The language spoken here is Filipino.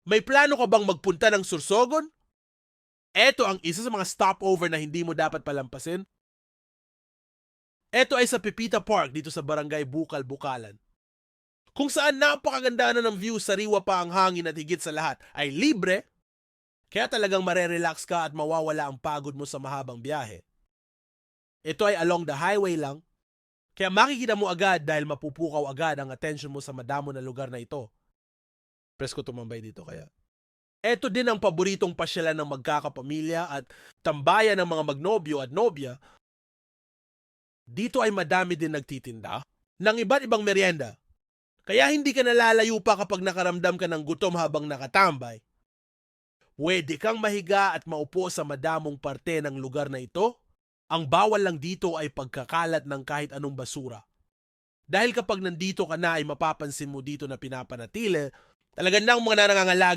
May plano ka bang magpunta ng Sorsogon? Ito ang isa sa mga stopover na hindi mo dapat palampasin. Ito ay sa Pepita Park dito sa Barangay Bukal, Bukalan. Kung saan napakaganda na ng view, sariwa pa ang hangin at higit sa lahat ay libre, kaya talagang marerelax ka at mawawala ang pagod mo sa mahabang biyahe. Ito ay along the highway lang, kaya makikita mo agad dahil mapupukaw agad ang attention mo sa madamo na lugar na ito. Presko tumambay dito kaya. Ito din ang paboritong pasyalan ng magkakapamilya at tambayan ng mga magnobyo at nobya. Dito ay madami din nagtitinda ng iba't ibang merienda. Kaya hindi ka nalalayo pa kapag nakaramdam ka ng gutom habang nakatambay. Pwede kang mahiga at maupo sa madamong parte ng lugar na ito. Ang bawal lang dito ay pagkakalat ng kahit anong basura. Dahil kapag nandito ka na ay mapapansin mo dito na pinapanatili talaga ng mga nangangalaga